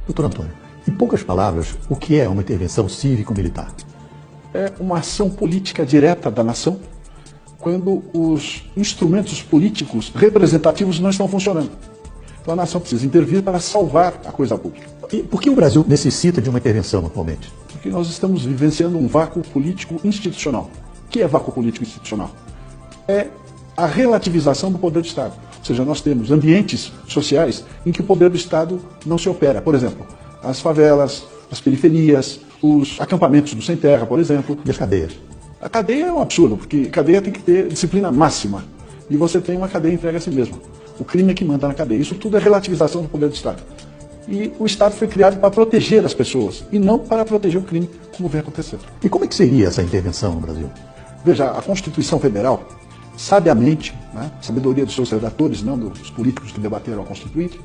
Doutor Antônio, em poucas palavras, o que é uma intervenção cívico-militar? É uma ação política direta da nação quando os instrumentos políticos representativos não estão funcionando. Então a nação precisa intervir para salvar a coisa pública. E por que o Brasil necessita de uma intervenção atualmente? Porque nós estamos vivenciando um vácuo político institucional. O que é vácuo político institucional? É a relativização do poder do Estado. Ou seja, nós temos ambientes sociais em que o poder do Estado não se opera. Por exemplo, as favelas, as periferias, os acampamentos do sem terra, por exemplo. E as cadeias? A cadeia é um absurdo, porque cadeia tem que ter disciplina máxima. E você tem uma cadeia entregue a si mesma. O crime é que manda na cadeia. Isso tudo é relativização do poder do Estado. E o Estado foi criado para proteger as pessoas, e não para proteger o crime, como vem acontecendo. E como é que seria essa intervenção no Brasil? Veja, a Constituição Federal, sabiamente, sabedoria dos seus redatores, não dos políticos que debateram a Constituinte,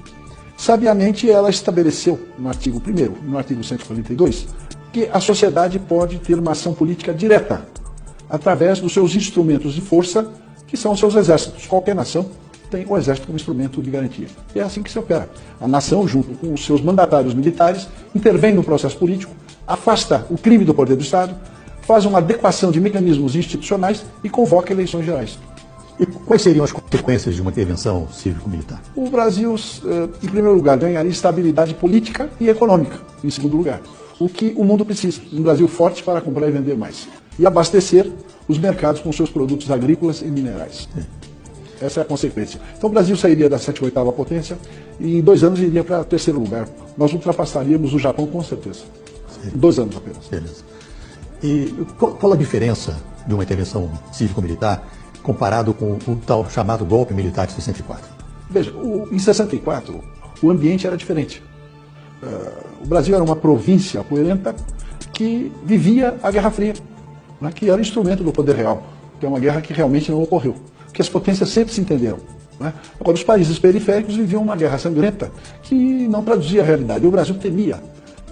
sabiamente ela estabeleceu no artigo 1º, no artigo 142, que a sociedade pode ter uma ação política direta, através dos seus instrumentos de força, que são os seus exércitos. Qualquer nação tem o exército como instrumento de garantia. E é assim que se opera. A nação, junto com os seus mandatários militares, intervém no processo político, afasta o crime do poder do Estado, faz uma adequação de mecanismos institucionais e convoca eleições gerais. E quais seriam as consequências de uma intervenção cívico-militar? O Brasil, em primeiro lugar, ganharia estabilidade política e econômica, em segundo lugar. O que o mundo precisa, um Brasil forte para comprar e vender mais. E abastecer os mercados com seus produtos agrícolas e minerais. Essa é a consequência. Então o Brasil sairia da 7ª, 8ª potência e em 2 anos iria para o 3º lugar. Nós ultrapassaríamos o Japão com certeza. Em 2 anos apenas. Beleza. E qual a diferença de uma intervenção cívico-militar comparado com o tal chamado golpe militar de 64? Veja, em 64 o ambiente era diferente. O Brasil era uma província apoiolenta que vivia a Guerra Fria, que era instrumento do poder real, que é uma guerra que realmente não ocorreu, que as potências sempre se entenderam. Agora, os países periféricos viviam uma guerra sangrenta que não traduzia a realidade. E o Brasil temia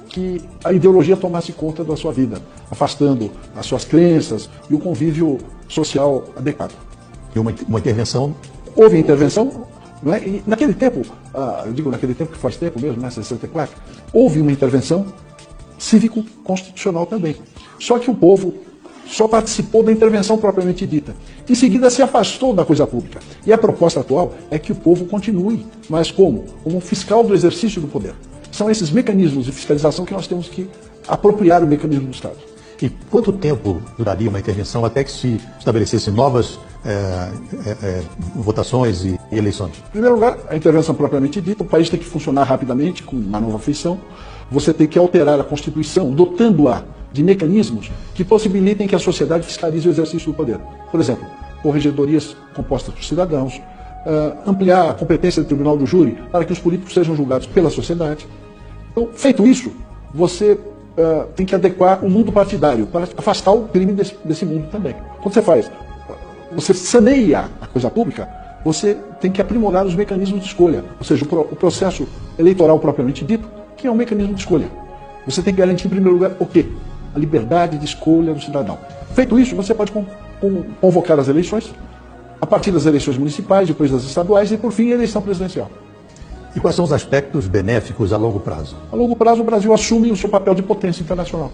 que a ideologia tomasse conta da sua vida, afastando as suas crenças e o convívio social adequado. E uma intervenção? Houve intervenção, e naquele tempo, eu digo naquele tempo que faz tempo mesmo, 64, houve uma intervenção cívico-constitucional também. Só que o povo só participou da intervenção propriamente dita. Em seguida se afastou da coisa pública. E a proposta atual é que o povo continue, mas como? Como fiscal do exercício do poder. São esses mecanismos de fiscalização que nós temos que apropriar o mecanismo do Estado. E quanto tempo duraria uma intervenção até que se estabelecessem novas votações e eleições? Em primeiro lugar, a intervenção propriamente dita, o país tem que funcionar rapidamente, com uma nova feição. Você tem que alterar a Constituição, dotando-a de mecanismos que possibilitem que a sociedade fiscalize o exercício do poder. Por exemplo, corregedorias compostas por cidadãos, ampliar a competência do Tribunal do Júri para que os políticos sejam julgados pela sociedade. Então, feito isso, você tem que adequar o mundo partidário para afastar o crime desse mundo também. Quando você saneia a coisa pública, você tem que aprimorar os mecanismos de escolha, ou seja, o processo eleitoral propriamente dito, que é um mecanismo de escolha. Você tem que garantir, em primeiro lugar, o quê? A liberdade de escolha do cidadão. Feito isso, você pode convocar as eleições, a partir das eleições municipais, depois das estaduais e, por fim, a eleição presidencial. E quais são os aspectos benéficos a longo prazo? A longo prazo, o Brasil assume o seu papel de potência internacional.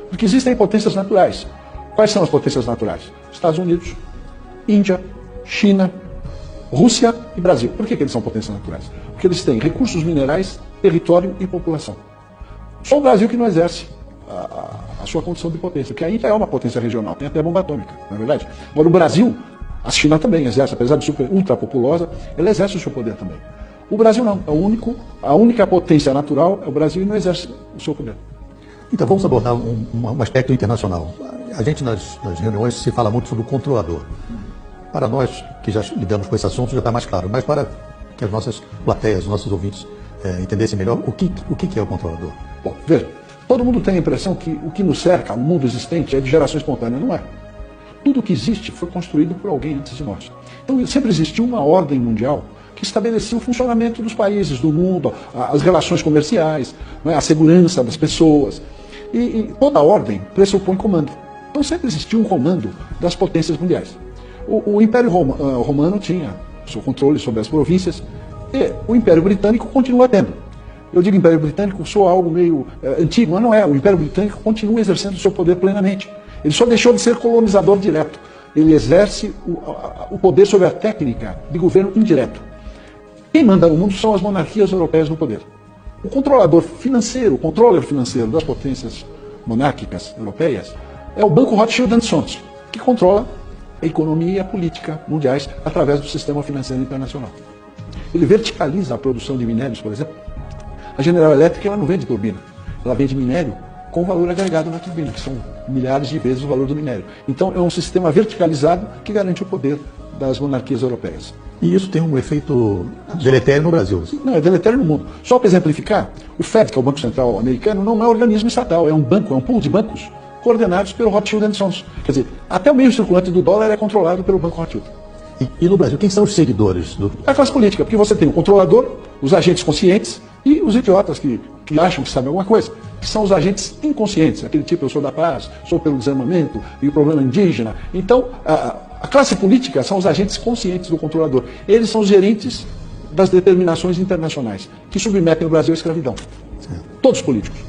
Porque existem potências naturais. Quais são as potências naturais? Estados Unidos, Índia, China, Rússia e Brasil. Por que eles são potências naturais? Porque eles têm recursos minerais, território e população. Só o Brasil que não exerce a sua condição de potência, que ainda é uma potência regional, tem até bomba atômica, não é verdade? Agora o Brasil, a China também exerce, apesar de ser ultrapopulosa, ela exerce o seu poder também. O Brasil não, a única potência natural é o Brasil e não exerce o seu poder. Então vamos abordar um aspecto internacional. A gente nas reuniões se fala muito sobre o controlador. Para nós que já lidamos com esse assunto já está mais claro, mas para que as nossas plateias, os nossos ouvintes entendessem melhor, o que é o controlador? Bom, veja, todo mundo tem a impressão que o que nos cerca, o mundo existente, é de geração espontânea. Não é. Tudo que existe foi construído por alguém antes de nós. Então sempre existiu uma ordem mundial que estabelecia o funcionamento dos países, do mundo, as relações comerciais, a segurança das pessoas. E toda ordem pressupõe comando. Então sempre existiu um comando das potências mundiais. O Império Romano tinha seu controle sobre as províncias e o Império Britânico continua tendo. eu digo Império Britânico, soa algo meio antigo, mas não é. O Império Britânico continua exercendo o seu poder plenamente. Ele só deixou de ser colonizador direto. Ele exerce o poder sobre a técnica de governo indireto. Quem manda no mundo são as monarquias europeias no poder. O controlador financeiro, o controller financeiro das potências monárquicas europeias é o Banco Rothschild & Sons, que controla a economia e a política mundiais através do sistema financeiro internacional. Ele verticaliza a produção de minérios, por exemplo. A General Electric ela não vende turbina, ela vende minério com valor agregado na turbina, que são milhares de vezes o valor do minério. Então é um sistema verticalizado que garante o poder das monarquias europeias. E isso tem um efeito deletério no Brasil. Não, é deletério no mundo. Só para exemplificar, o Fed, que é o Banco Central americano, não é um organismo estatal, é um banco, é um pool de bancos coordenados pelo Rothschild & Sons. Quer dizer, até o meio circulante do dólar é controlado pelo Banco Rothschild. E no Brasil, quem são os seguidores do... É a classe política, porque você tem o controlador, os agentes conscientes e os idiotas que acham que sabem alguma coisa, que são os agentes inconscientes, aquele tipo, eu sou da paz, sou pelo desarmamento e o problema indígena. Então, a classe política são os agentes conscientes do controlador. Eles são os gerentes das determinações internacionais, que submetem o Brasil à escravidão. Certo. Todos políticos.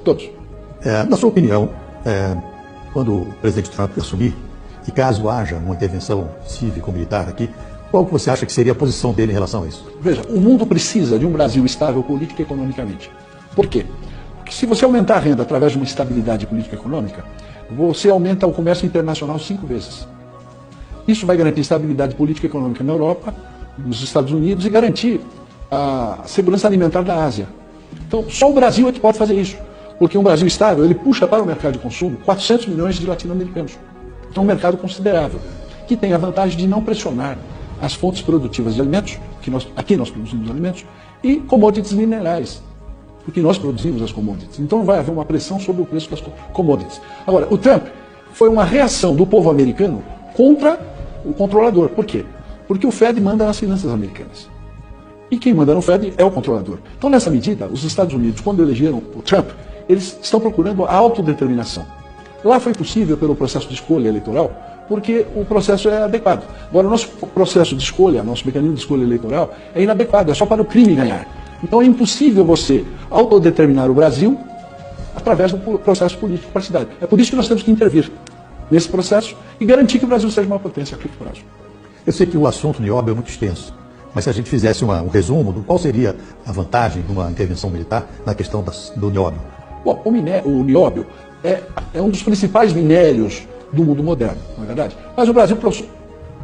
Todos. Na sua opinião, quando o presidente Trump assumir, e caso haja uma intervenção cívico-militar aqui, qual que você acha que seria a posição dele em relação a isso? Veja, o mundo precisa de um Brasil estável política e economicamente. Por quê? Porque se você aumentar a renda através de uma estabilidade política e econômica, você aumenta o comércio internacional 5 vezes. Isso vai garantir estabilidade política e econômica na Europa, nos Estados Unidos e garantir a segurança alimentar da Ásia. Então, só o Brasil é que pode fazer isso. Porque um Brasil estável, ele puxa para o mercado de consumo 400 milhões de latino-americanos. Então, é um mercado considerável, que tem a vantagem de não pressionar as fontes produtivas de alimentos, que aqui nós produzimos alimentos, e commodities minerais, porque nós produzimos as commodities. Então vai haver uma pressão sobre o preço das commodities. Agora, o Trump foi uma reação do povo americano contra o controlador. Por quê? Porque o Fed manda nas finanças americanas. E quem manda no Fed é o controlador. Então, nessa medida, os Estados Unidos, quando elegeram o Trump, eles estão procurando a autodeterminação. Lá foi possível pelo processo de escolha eleitoral, porque o processo é adequado. Agora, o nosso processo de escolha, nosso mecanismo de escolha eleitoral é inadequado, é só para o crime ganhar. Então é impossível você autodeterminar o Brasil através do processo político partidário. É por isso que nós temos que intervir nesse processo e garantir que o Brasil seja uma potência a curto prazo. Eu sei que o assunto nióbio é muito extenso, mas se a gente fizesse um resumo do qual seria a vantagem de uma intervenção militar na questão do nióbio. Bom, o nióbio é um dos principais minérios do mundo moderno, não é verdade? Mas o Brasil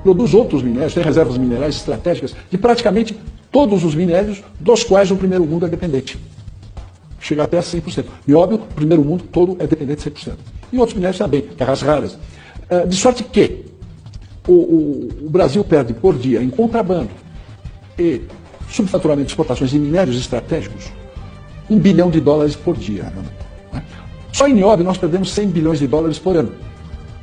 produz outros minérios, tem reservas minerais estratégicas de praticamente todos os minérios dos quais o primeiro mundo é dependente. Chega até 100%. Nióbio, o primeiro mundo todo é dependente de 100%. E outros minérios também, terras raras. De sorte que o Brasil perde por dia em contrabando e subfaturamento de exportações de minérios estratégicos $1 bilhão por dia. Só em nióbio nós perdemos $100 bilhões por ano.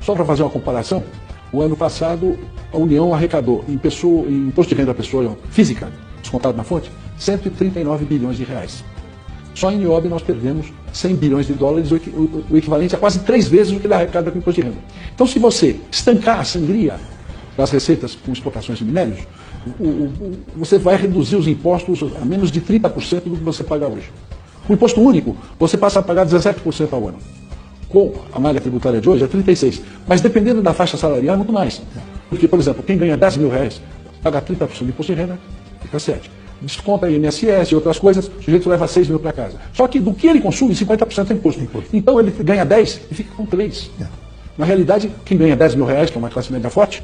Só para fazer uma comparação, o ano passado a União arrecadou em imposto de renda à pessoa física, descontado na fonte, $139 bilhões. Só em nióbio nós perdemos $100 bilhões, o equivalente a quase 3 vezes o que ele arrecada com imposto de renda. Então, se você estancar a sangria das receitas com exportações de minérios, você vai reduzir os impostos a menos de 30% do que você paga hoje. Com o imposto único, você passa a pagar 17% ao ano. Com a malha tributária de hoje é 36%. Mas dependendo da faixa salarial é muito mais. Porque, por exemplo, quem ganha R$10 mil, paga 30% de imposto de renda, fica 7%. Desconta INSS e outras coisas, o sujeito leva 6 mil para casa. Só que do que ele consome, 50% é imposto. Então ele ganha 10 e fica com 3. Na realidade, quem ganha R$10 mil, que é uma classe média forte,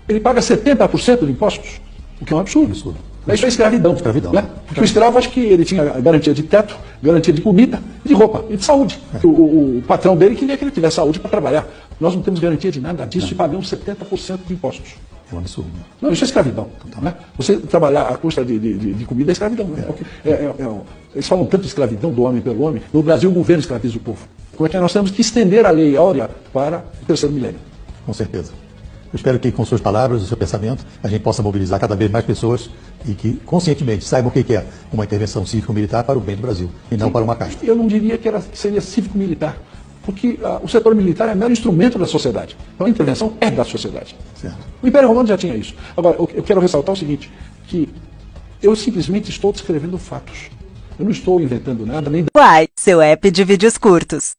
ele paga 70% de impostos, o que é um absurdo. Isso é escravidão. Né? Porque o escravo, acho que ele tinha garantia de teto, garantia de comida, de roupa e de saúde. O patrão dele queria que ele tivesse saúde para trabalhar. Nós não temos garantia de nada disso e pagamos 70% de impostos. É um absurdo. Não, isso é escravidão. Né? Você trabalhar à custa de comida é escravidão. Né? Eles falam tanto de escravidão do homem pelo homem. No Brasil, o governo escraviza o povo. Como é que nós temos que estender a lei áurea para o terceiro milênio? Com certeza. Eu espero que com suas palavras, o seu pensamento, a gente possa mobilizar cada vez mais pessoas e que conscientemente saibam o que é uma intervenção cívico-militar para o bem do Brasil e não para uma casta. Eu não diria que seria cívico-militar, porque o setor militar é mero instrumento da sociedade. Então a intervenção é da sociedade. Certo. O Império Romano já tinha isso. Agora, eu quero ressaltar o seguinte, que eu simplesmente estou descrevendo fatos. Eu não estou inventando nada, nem Uai, seu app de vídeos curtos.